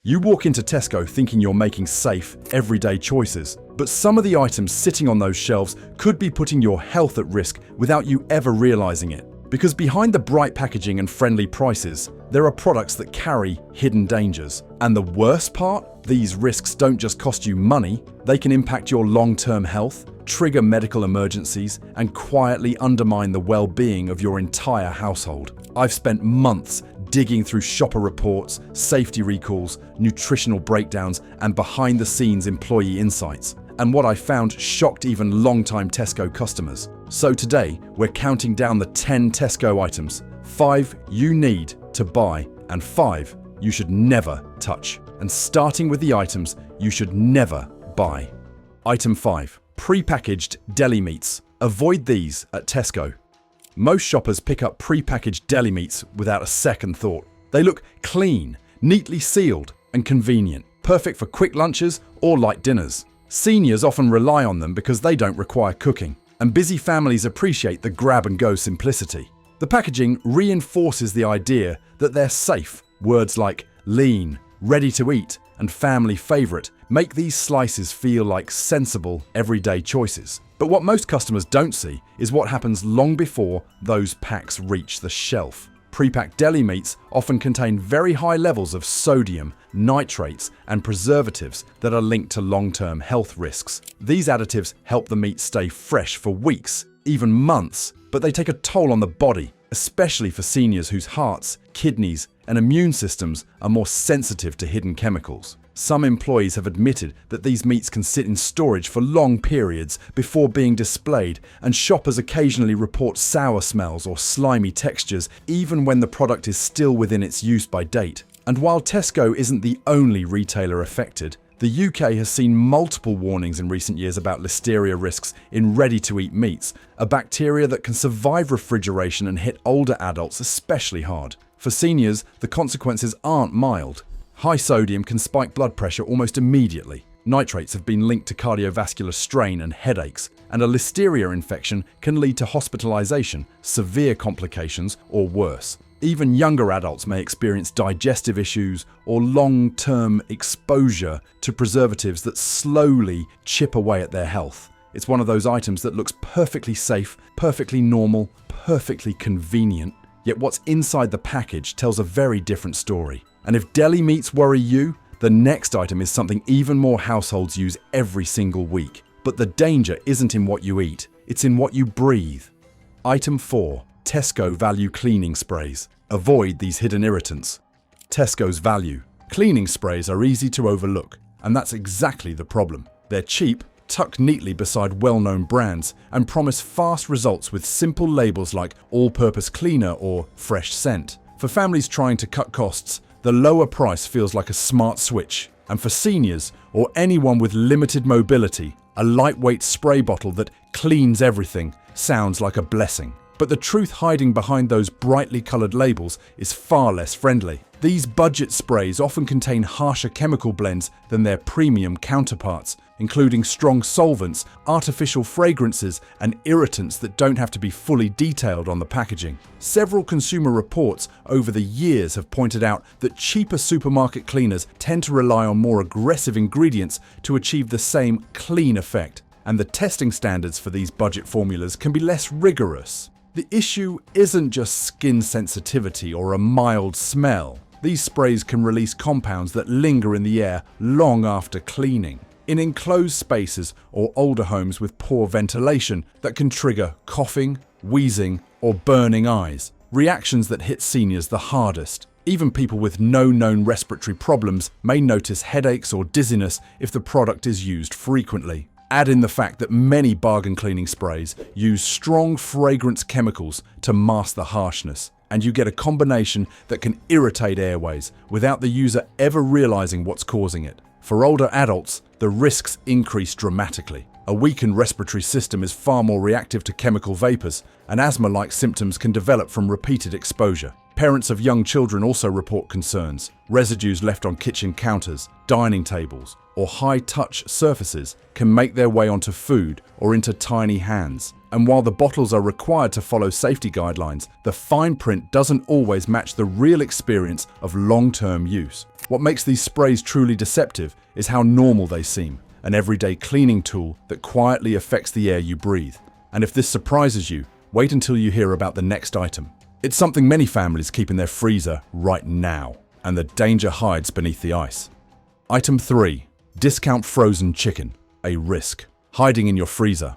You walk into Tesco thinking you're making safe, everyday choices, but some of the items sitting on those shelves could be putting your health at risk without you ever realizing it. Because behind the bright packaging and friendly prices, there are products that carry hidden dangers. And the worst part? These risks don't just cost you money, they can impact your long-term health, trigger medical emergencies, and quietly undermine the well-being of your entire household. I've spent months digging through shopper reports, safety recalls, nutritional breakdowns, and behind-the-scenes employee insights. And what I found shocked even long-time Tesco customers. So today, we're counting down the 10 Tesco items, 5 you need to buy, and 5 you should never touch. And starting with the items you should never buy. Item 5. Prepackaged deli meats. Avoid these at Tesco. Most shoppers pick up prepackaged deli meats without a second thought. They look clean, neatly sealed, and convenient, perfect for quick lunches or light dinners. Seniors often rely on them because they don't require cooking, and busy families appreciate the grab-and-go simplicity. The packaging reinforces the idea that they're safe. Words like lean, ready to eat, and family favorite make these slices feel like sensible, everyday choices. But what most customers don't see is what happens long before those packs reach the shelf. Pre-packed deli meats often contain very high levels of sodium, nitrates, and preservatives that are linked to long-term health risks. These additives help the meat stay fresh for weeks, even months, but they take a toll on the body, especially for seniors whose hearts, kidneys, and immune systems are more sensitive to hidden chemicals. Some employees have admitted that these meats can sit in storage for long periods before being displayed, and shoppers occasionally report sour smells or slimy textures even when the product is still within its use-by date. And while Tesco isn't the only retailer affected, the UK has seen multiple warnings in recent years about listeria risks in ready-to-eat meats, a bacteria that can survive refrigeration and hit older adults especially hard. For seniors, the consequences aren't mild. High sodium can spike blood pressure almost immediately. Nitrates have been linked to cardiovascular strain and headaches, and a listeria infection can lead to hospitalization, severe complications, or worse. Even younger adults may experience digestive issues or long-term exposure to preservatives that slowly chip away at their health. It's one of those items that looks perfectly safe, perfectly normal, perfectly convenient, yet what's inside the package tells a very different story. And if deli meats worry you, the next item is something even more households use every single week. But the danger isn't in what you eat, it's in what you breathe. Item 4. Tesco Value Cleaning Sprays. Avoid these hidden irritants. Tesco's Value. Cleaning sprays are easy to overlook, and that's exactly the problem. They're cheap, tucked neatly beside well-known brands, and promise fast results with simple labels like all-purpose cleaner or fresh scent. For families trying to cut costs, the lower price feels like a smart switch. And for seniors or anyone with limited mobility, a lightweight spray bottle that cleans everything sounds like a blessing. But the truth hiding behind those brightly coloured labels is far less friendly. These budget sprays often contain harsher chemical blends than their premium counterparts, including strong solvents, artificial fragrances, and irritants that don't have to be fully detailed on the packaging. Several consumer reports over the years have pointed out that cheaper supermarket cleaners tend to rely on more aggressive ingredients to achieve the same clean effect, and the testing standards for these budget formulas can be less rigorous. The issue isn't just skin sensitivity or a mild smell. These sprays can release compounds that linger in the air long after cleaning. In enclosed spaces or older homes with poor ventilation that can trigger coughing, wheezing, or burning eyes, reactions that hit seniors the hardest. Even people with no known respiratory problems may notice headaches or dizziness if the product is used frequently. Add in the fact that many bargain cleaning sprays use strong fragrance chemicals to mask the harshness, and you get a combination that can irritate airways without the user ever realizing what's causing it. For older adults, the risks increase dramatically. A weakened respiratory system is far more reactive to chemical vapors, and asthma-like symptoms can develop from repeated exposure. Parents of young children also report concerns. Residues left on kitchen counters, dining tables, or high-touch surfaces can make their way onto food or into tiny hands. And while the bottles are required to follow safety guidelines, the fine print doesn't always match the real experience of long-term use. What makes these sprays truly deceptive is how normal they seem, an everyday cleaning tool that quietly affects the air you breathe. And if this surprises you, wait until you hear about the next item. It's something many families keep in their freezer right now, and the danger hides beneath the ice. Item 3. Discount frozen chicken, a risk. Hiding in your freezer.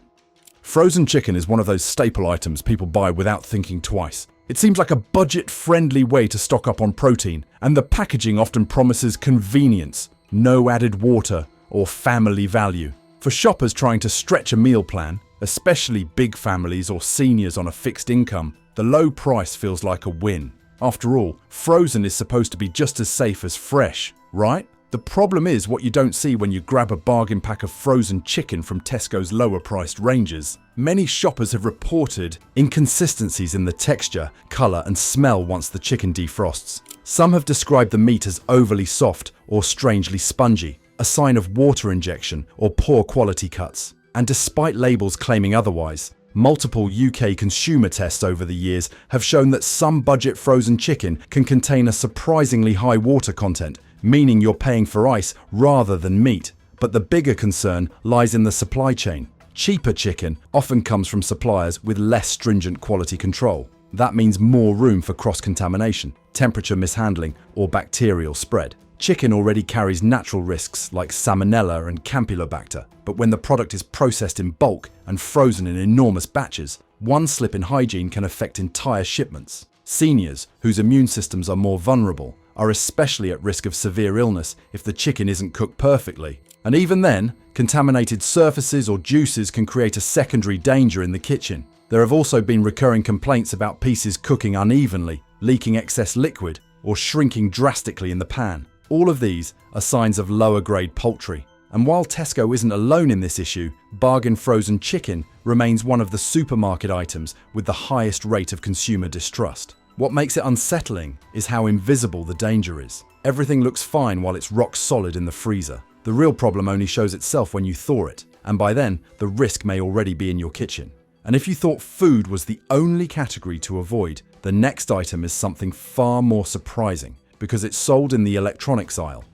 Frozen chicken is one of those staple items people buy without thinking twice. It seems like a budget-friendly way to stock up on protein, and the packaging often promises convenience, no added water, or family value. For shoppers trying to stretch a meal plan, especially big families or seniors on a fixed income, the low price feels like a win. After all, frozen is supposed to be just as safe as fresh, right? The problem is what you don't see when you grab a bargain pack of frozen chicken from Tesco's lower-priced ranges. Many shoppers have reported inconsistencies in the texture, colour and smell once the chicken defrosts. Some have described the meat as overly soft or strangely spongy, a sign of water injection or poor quality cuts. And despite labels claiming otherwise, multiple UK consumer tests over the years have shown that some budget frozen chicken can contain a surprisingly high water content, meaning you're paying for ice rather than meat. But the bigger concern lies in the supply chain. Cheaper chicken often comes from suppliers with less stringent quality control. That means more room for cross-contamination, temperature mishandling, or bacterial spread. Chicken already carries natural risks like salmonella and campylobacter, but when the product is processed in bulk and frozen in enormous batches, one slip in hygiene can affect entire shipments. Seniors, whose immune systems are more vulnerable, are especially at risk of severe illness if the chicken isn't cooked perfectly. And even then, contaminated surfaces or juices can create a secondary danger in the kitchen. There have also been recurring complaints about pieces cooking unevenly, leaking excess liquid, or shrinking drastically in the pan. All of these are signs of lower-grade poultry. And while Tesco isn't alone in this issue, bargain frozen chicken remains one of the supermarket items with the highest rate of consumer distrust. What makes it unsettling is how invisible the danger is. Everything looks fine while it's rock solid in the freezer. The real problem only shows itself when you thaw it, and by then, the risk may already be in your kitchen. And if you thought food was the only category to avoid, the next item is something far more surprising, because it's sold in the electronics aisle.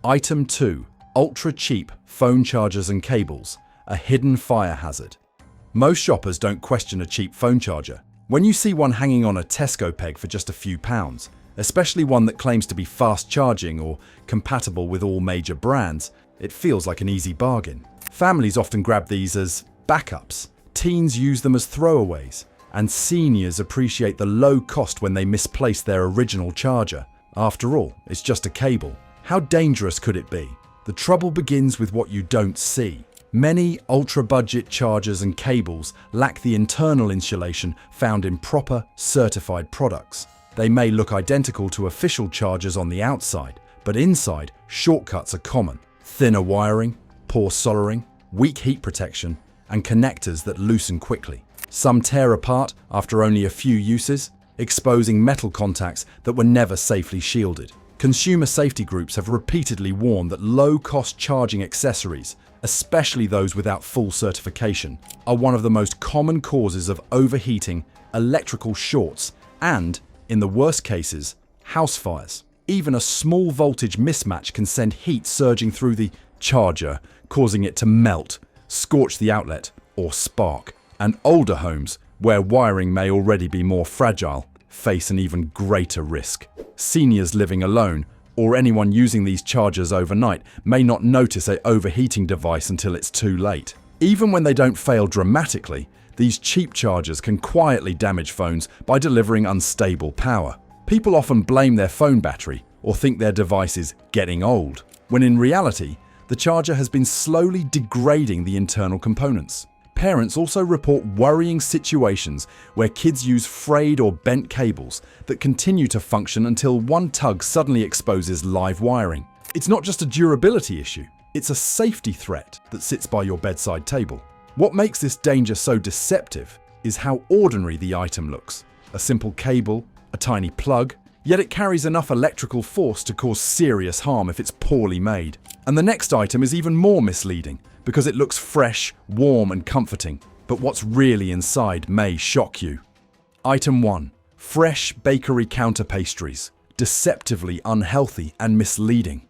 Item 2. Ultra-cheap phone chargers and cables, a hidden fire hazard. Most shoppers don't question a cheap phone charger. When you see one hanging on a Tesco peg for just a few pounds, especially one that claims to be fast charging or compatible with all major brands, it feels like an easy bargain. Families often grab these as backups, teens use them as throwaways, and seniors appreciate the low cost when they misplace their original charger. After all, it's just a cable. How dangerous could it be? The trouble begins with what you don't see. Many ultra-budget chargers and cables lack the internal insulation found in proper, certified products. They may look identical to official chargers on the outside, but inside, shortcuts are common. Thinner wiring, poor soldering, weak heat protection, and connectors that loosen quickly. Some tear apart after only a few uses, exposing metal contacts that were never safely shielded. Consumer safety groups have repeatedly warned that low-cost charging accessories, especially those without full certification, are one of the most common causes of overheating, electrical shorts, and, in the worst cases, house fires. Even a small voltage mismatch can send heat surging through the charger, causing it to melt, scorch the outlet, or spark. And older homes, where wiring may already be more fragile, face an even greater risk. Seniors living alone, or anyone using these chargers overnight, may not notice an overheating device until it's too late. Even when they don't fail dramatically, these cheap chargers can quietly damage phones by delivering unstable power. People often blame their phone battery or think their device is getting old, when in reality, the charger has been slowly degrading the internal components. Parents also report worrying situations where kids use frayed or bent cables that continue to function until one tug suddenly exposes live wiring. It's not just a durability issue, it's a safety threat that sits by your bedside table. What makes this danger so deceptive is how ordinary the item looks. A simple cable, a tiny plug, yet it carries enough electrical force to cause serious harm if it's poorly made. And the next item is even more misleading, because it looks fresh, warm and comforting, but what's really inside may shock you. Item 1. Fresh bakery counter pastries, deceptively unhealthy and misleading.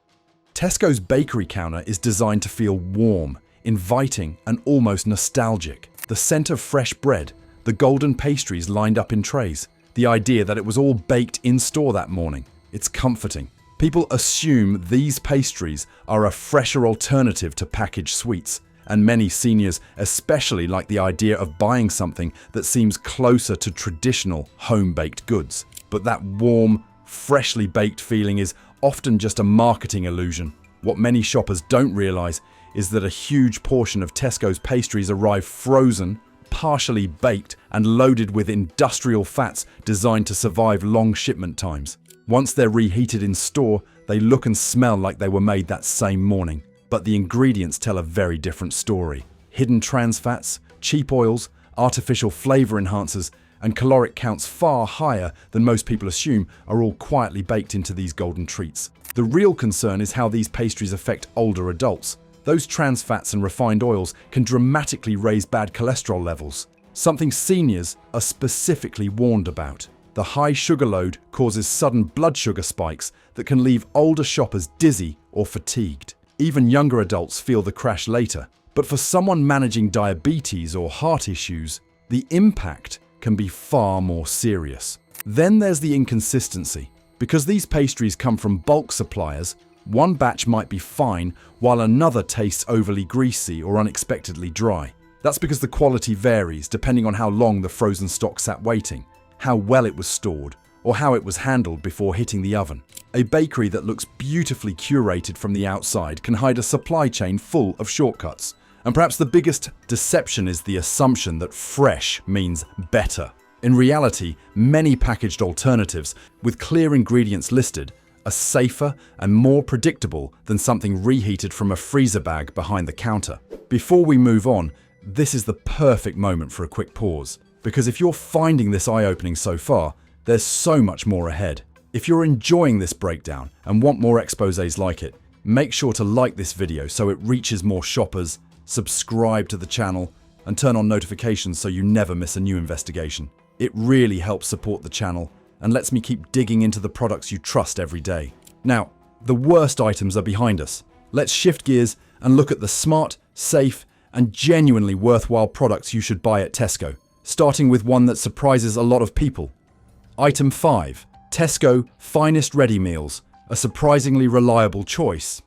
Tesco's bakery counter is designed to feel warm, inviting, and almost nostalgic. The scent of fresh bread, the golden pastries lined up in trays, the idea that it was all baked in-store that morning. It's comforting. People assume these pastries are a fresher alternative to packaged sweets, and many seniors especially like the idea of buying something that seems closer to traditional home-baked goods. But that warm, freshly baked feeling is often just a marketing illusion. What many shoppers don't realize is that a huge portion of Tesco's pastries arrive frozen, partially baked, and loaded with industrial fats designed to survive long shipment times. Once they're reheated in store, they look and smell like they were made that same morning. But the ingredients tell a very different story. Hidden trans fats, cheap oils, artificial flavor enhancers, and caloric counts far higher than most people assume are all quietly baked into these golden treats. The real concern is how these pastries affect older adults. Those trans fats and refined oils can dramatically raise bad cholesterol levels, something seniors are specifically warned about. The high sugar load causes sudden blood sugar spikes that can leave older shoppers dizzy or fatigued. Even younger adults feel the crash later. But for someone managing diabetes or heart issues, the impact can be far more serious. Then there's the inconsistency. Because these pastries come from bulk suppliers, one batch might be fine while another tastes overly greasy or unexpectedly dry. That's because the quality varies depending on how long the frozen stock sat waiting, how well it was stored, or how it was handled before hitting the oven. A bakery that looks beautifully curated from the outside can hide a supply chain full of shortcuts. And perhaps the biggest deception is the assumption that fresh means better. In reality, many packaged alternatives with clear ingredients listed are safer and more predictable than something reheated from a freezer bag behind the counter. Before we move on, this is the perfect moment for a quick pause. Because if you're finding this eye-opening so far, there's so much more ahead. If you're enjoying this breakdown and want more exposés like it, make sure to like this video so it reaches more shoppers, subscribe to the channel, and turn on notifications so you never miss a new investigation. It really helps support the channel and lets me keep digging into the products you trust every day. Now, the worst items are behind us. Let's shift gears and look at the smart, safe, and genuinely worthwhile products you should buy at Tesco, starting with one that surprises a lot of people. Item 5. Tesco Finest Ready Meals, a surprisingly reliable choice.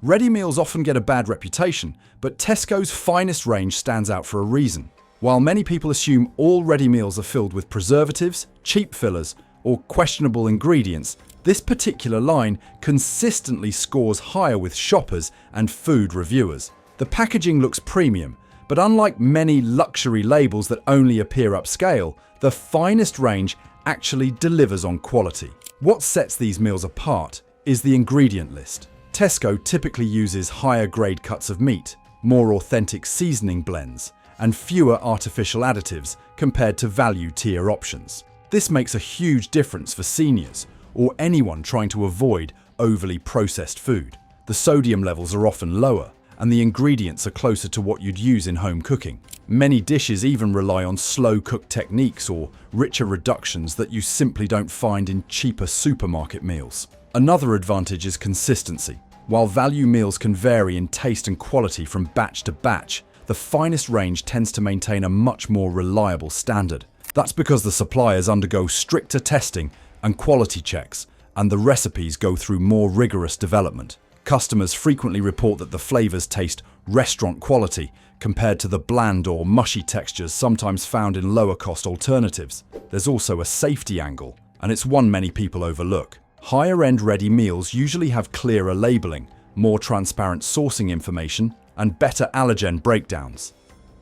Ready meals often get a bad reputation, but Tesco's Finest range stands out for a reason. While many people assume all ready meals are filled with preservatives, cheap fillers, or questionable ingredients, this particular line consistently scores higher with shoppers and food reviewers. The packaging looks premium, but unlike many luxury labels that only appear upscale, the Finest range actually delivers on quality. What sets these meals apart is the ingredient list. Tesco typically uses higher grade cuts of meat, more authentic seasoning blends, and fewer artificial additives compared to value tier options. This makes a huge difference for seniors or anyone trying to avoid overly processed food. The sodium levels are often lower, and the ingredients are closer to what you'd use in home cooking. Many dishes even rely on slow cook techniques or richer reductions that you simply don't find in cheaper supermarket meals. Another advantage is consistency. While value meals can vary in taste and quality from batch to batch, the Finest range tends to maintain a much more reliable standard. That's because the suppliers undergo stricter testing and quality checks, and the recipes go through more rigorous development. Customers frequently report that the flavors taste restaurant quality compared to the bland or mushy textures sometimes found in lower-cost alternatives. There's also a safety angle, and it's one many people overlook. Higher-end ready meals usually have clearer labeling, more transparent sourcing information, and better allergen breakdowns.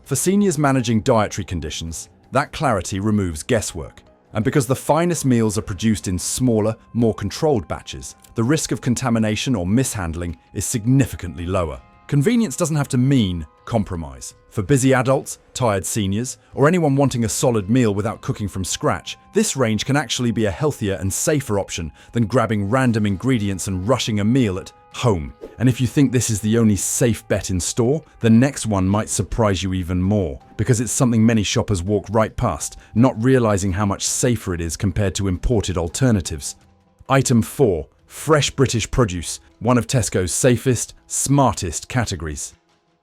For seniors managing dietary conditions, that clarity removes guesswork. And because the Finest meals are produced in smaller, more controlled batches, the risk of contamination or mishandling is significantly lower. Convenience doesn't have to mean compromise. For busy adults, tired seniors, or anyone wanting a solid meal without cooking from scratch, this range can actually be a healthier and safer option than grabbing random ingredients and rushing a meal at home. And if you think this is the only safe bet in store, the next one might surprise you even more, because it's something many shoppers walk right past, not realizing how much safer it is compared to imported alternatives. Item 4. Fresh British produce, one of Tesco's safest, smartest categories.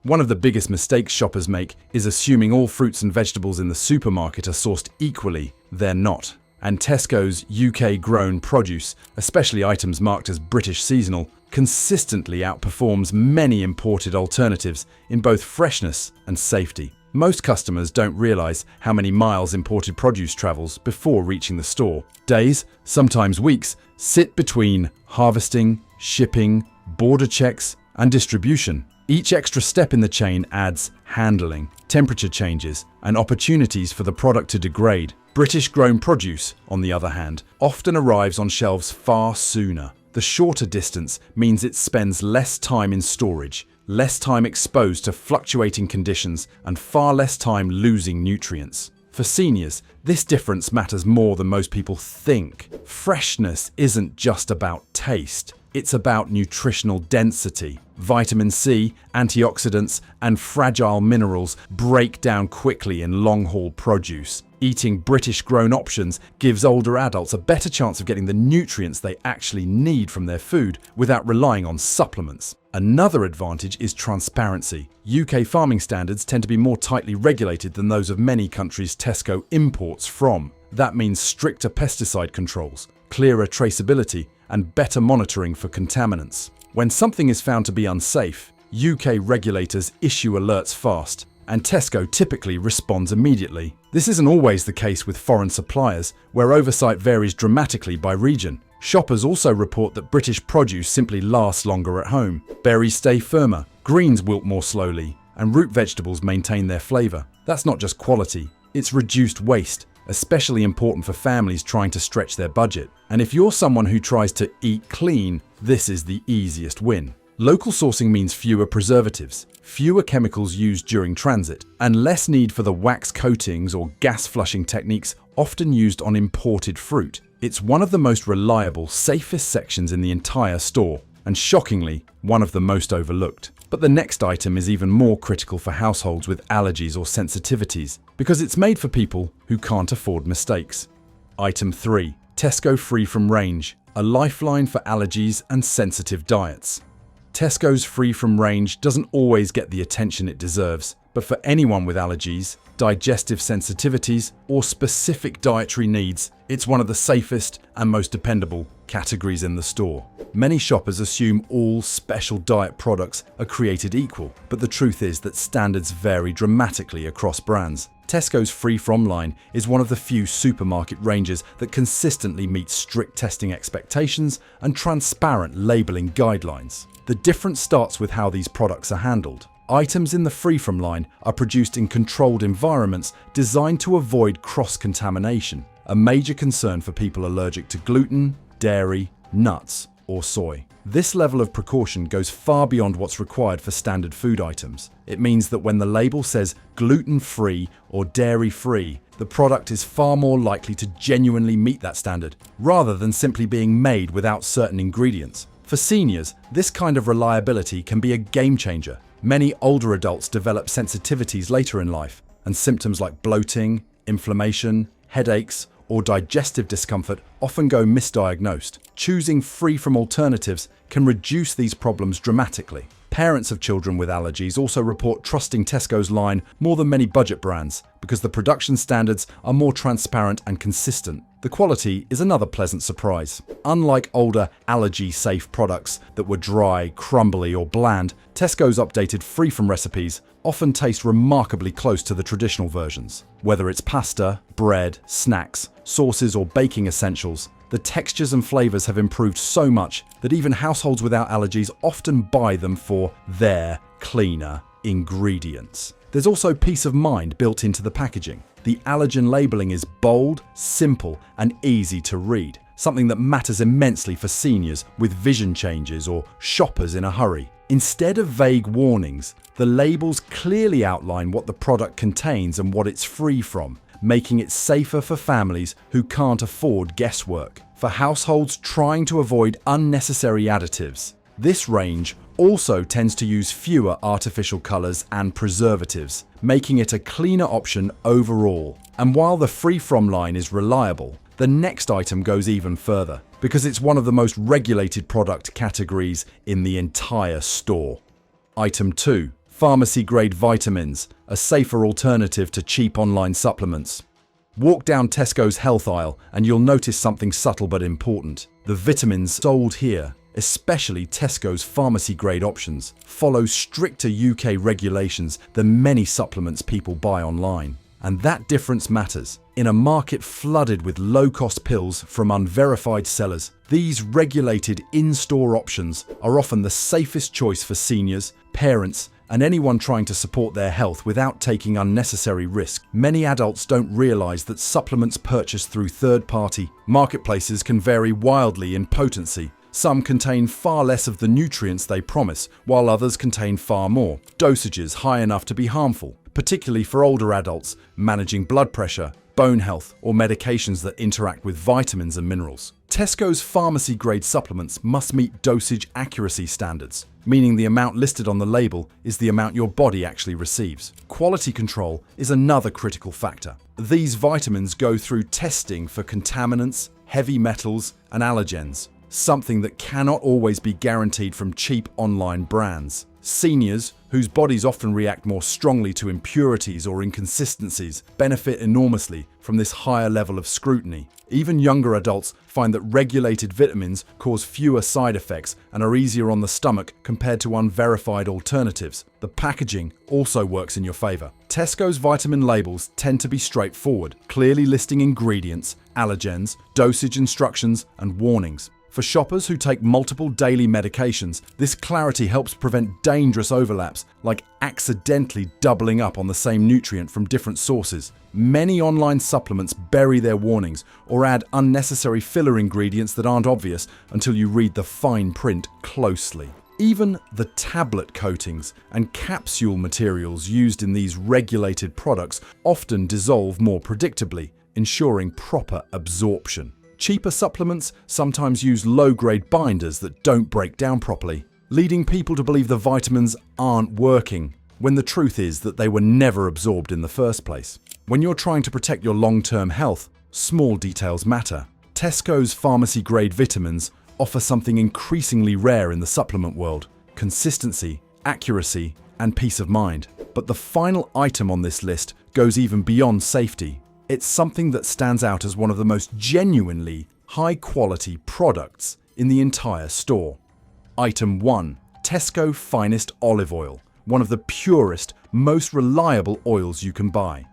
One of the biggest mistakes shoppers make is assuming all fruits and vegetables in the supermarket are sourced equally. They're not. And Tesco's UK-grown produce, especially items marked as British seasonal, consistently outperforms many imported alternatives in both freshness and safety. Most customers don't realise how many miles imported produce travels before reaching the store. Days, sometimes weeks, sit between harvesting, shipping, border checks, and distribution. Each extra step in the chain adds handling, temperature changes, and opportunities for the product to degrade. British-grown produce, on the other hand, often arrives on shelves far sooner. The shorter distance means it spends less time in storage, less time exposed to fluctuating conditions, and far less time losing nutrients. For seniors, this difference matters more than most people think. Freshness isn't just about taste. It's about nutritional density. Vitamin C, antioxidants, and fragile minerals break down quickly in long-haul produce. Eating British-grown options gives older adults a better chance of getting the nutrients they actually need from their food without relying on supplements. Another advantage is transparency. UK farming standards tend to be more tightly regulated than those of many countries Tesco imports from. That means stricter pesticide controls, clearer traceability, and better monitoring for contaminants. When something is found to be unsafe, UK regulators issue alerts fast, and Tesco typically responds immediately. This isn't always the case with foreign suppliers, where oversight varies dramatically by region. Shoppers also report that British produce simply lasts longer at home. Berries stay firmer, greens wilt more slowly, and root vegetables maintain their flavour. That's not just quality, it's reduced waste, especially important for families trying to stretch their budget. And if you're someone who tries to eat clean, this is the easiest win. Local sourcing means fewer preservatives, fewer chemicals used during transit, and less need for the wax coatings or gas flushing techniques often used on imported fruit. It's one of the most reliable, safest sections in the entire store, and shockingly, one of the most overlooked. But the next item is even more critical for households with allergies or sensitivities, because it's made for people who can't afford mistakes. Item 3. Tesco Free From Range, a lifeline for allergies and sensitive diets. Tesco's Free From Range doesn't always get the attention it deserves, but for anyone with allergies, digestive sensitivities, or specific dietary needs, it's one of the safest and most dependable categories in the store. Many shoppers assume all special diet products are created equal, but the truth is that standards vary dramatically across brands. Tesco's Free From line is one of the few supermarket ranges that consistently meets strict testing expectations and transparent labeling guidelines. The difference starts with how these products are handled. Items in the Free From line are produced in controlled environments designed to avoid cross-contamination, a major concern for people allergic to gluten, dairy, nuts, or soy. This level of precaution goes far beyond what's required for standard food items. It means that when the label says gluten-free or dairy-free, the product is far more likely to genuinely meet that standard, rather than simply being made without certain ingredients. For seniors, this kind of reliability can be a game changer. Many older adults develop sensitivities later in life, and symptoms like bloating, inflammation, headaches, or digestive discomfort often go misdiagnosed. Choosing Free From alternatives can reduce these problems dramatically. Parents of children with allergies also report trusting Tesco's line more than many budget brands because the production standards are more transparent and consistent. The quality is another pleasant surprise. Unlike older allergy-safe products that were dry, crumbly, or bland, Tesco's updated Free From recipes often taste remarkably close to the traditional versions. Whether it's pasta, bread, snacks, sauces, or baking essentials, the textures and flavors have improved so much that even households without allergies often buy them for their cleaner ingredients. There's also peace of mind built into the packaging. The allergen labeling is bold, simple, and easy to read, something that matters immensely for seniors with vision changes or shoppers in a hurry. Instead of vague warnings, the labels clearly outline what the product contains and what it's free from, making it safer for families who can't afford guesswork. For households trying to avoid unnecessary additives, this range also tends to use fewer artificial colors and preservatives, making it a cleaner option overall. And while the Free From line is reliable, The next item goes even further, because it's one of the most regulated product categories in the entire store. Item 2. Pharmacy-grade vitamins, a safer alternative to cheap online supplements. Walk down Tesco's health aisle and you'll notice something subtle but important. The vitamins sold here, especially Tesco's pharmacy-grade options, follow stricter UK regulations than many supplements people buy online. And that difference matters. In a market flooded with low-cost pills from unverified sellers, these regulated in-store options are often the safest choice for seniors, parents, and anyone trying to support their health without taking unnecessary risk. Many adults don't realize that supplements purchased through third-party marketplaces can vary wildly in potency. Some contain far less of the nutrients they promise, while others contain far more, dosages high enough to be harmful, particularly for older adults managing blood pressure, bone health, or medications that interact with vitamins and minerals. Tesco's pharmacy-grade supplements must meet dosage accuracy standards, meaning the amount listed on the label is the amount your body actually receives. Quality control is another critical factor. These vitamins go through testing for contaminants, heavy metals, and allergens, something that cannot always be guaranteed from cheap online brands. Seniors, whose bodies often react more strongly to impurities or inconsistencies, benefit enormously from this higher level of scrutiny. Even younger adults find that regulated vitamins cause fewer side effects and are easier on the stomach compared to unverified alternatives. The packaging also works in your favor. Tesco's vitamin labels tend to be straightforward, clearly listing ingredients, allergens, dosage instructions, and warnings. For shoppers who take multiple daily medications, this clarity helps prevent dangerous overlaps, like accidentally doubling up on the same nutrient from different sources. Many online supplements bury their warnings or add unnecessary filler ingredients that aren't obvious until you read the fine print closely. Even the tablet coatings and capsule materials used in these regulated products often dissolve more predictably, ensuring proper absorption. Cheaper supplements sometimes use low-grade binders that don't break down properly, leading people to believe the vitamins aren't working, when the truth is that they were never absorbed in the first place. When you're trying to protect your long-term health, small details matter. Tesco's pharmacy-grade vitamins offer something increasingly rare in the supplement world: consistency, accuracy, and peace of mind. But the final item on this list goes even beyond safety. It's something that stands out as one of the most genuinely high-quality products in the entire store. Item 1. Tesco Finest Olive Oil, one of the purest, most reliable oils you can buy.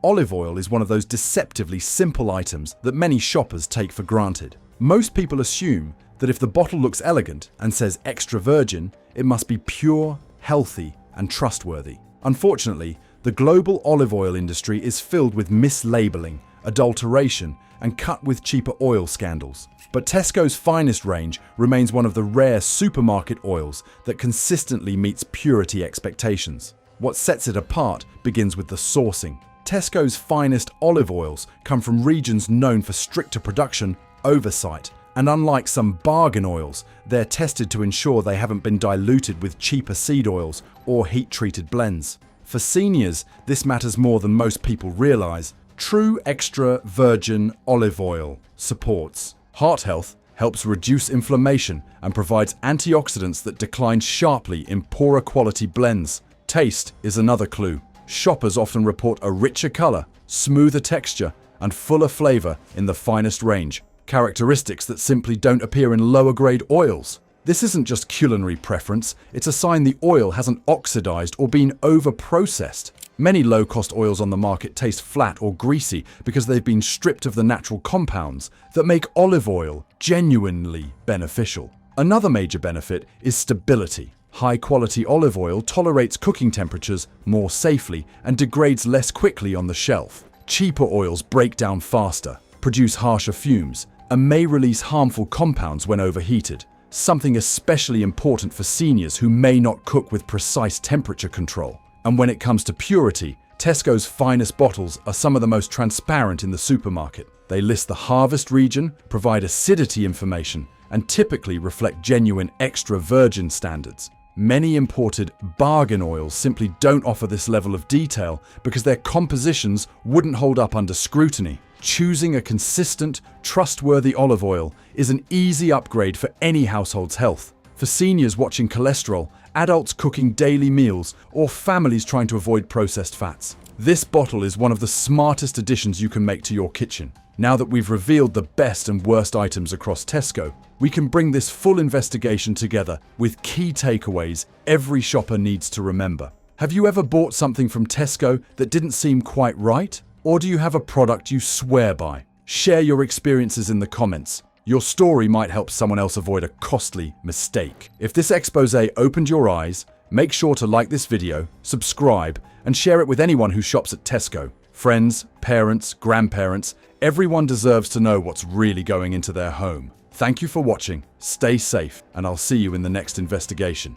Olive oil is one of those deceptively simple items that many shoppers take for granted. Most people assume that if the bottle looks elegant and says extra virgin, it must be pure, healthy, and trustworthy. Unfortunately, the global olive oil industry is filled with mislabeling, adulteration, and cut with cheaper oil scandals. But Tesco's Finest range remains one of the rare supermarket oils that consistently meets purity expectations. What sets it apart begins with the sourcing. Tesco's Finest olive oils come from regions known for stricter production, oversight, and unlike some bargain oils, they're tested to ensure they haven't been diluted with cheaper seed oils or heat-treated blends. For seniors, this matters more than most people realize. True extra virgin olive oil supports heart health, helps reduce inflammation, and provides antioxidants that decline sharply in poorer quality blends. Taste is another clue. Shoppers often report a richer color, smoother texture, and fuller flavor in the Finest range, characteristics that simply don't appear in lower grade oils. This isn't just culinary preference, it's a sign the oil hasn't oxidized or been over-processed. Many low-cost oils on the market taste flat or greasy because they've been stripped of the natural compounds that make olive oil genuinely beneficial. Another major benefit is stability. High-quality olive oil tolerates cooking temperatures more safely and degrades less quickly on the shelf. Cheaper oils break down faster, produce harsher fumes, and may release harmful compounds when overheated. Something especially important for seniors who may not cook with precise temperature control. And when it comes to purity, Tesco's Finest bottles are some of the most transparent in the supermarket. They list the harvest region, provide acidity information, and typically reflect genuine extra virgin standards. Many imported bargain oils simply don't offer this level of detail because their compositions wouldn't hold up under scrutiny. Choosing a consistent, trustworthy olive oil is an easy upgrade for any household's health. For seniors watching cholesterol, adults cooking daily meals, or families trying to avoid processed fats, this bottle is one of the smartest additions you can make to your kitchen. Now that we've revealed the best and worst items across Tesco, we can bring this full investigation together with key takeaways every shopper needs to remember. Have you ever bought something from Tesco that didn't seem quite right? Or do you have a product you swear by? Share your experiences in the comments. Your story might help someone else avoid a costly mistake. If this expose opened your eyes, make sure to like this video, subscribe, and share it with anyone who shops at Tesco. Friends, parents, grandparents, everyone deserves to know what's really going into their home. Thank you for watching, stay safe, and I'll see you in the next investigation.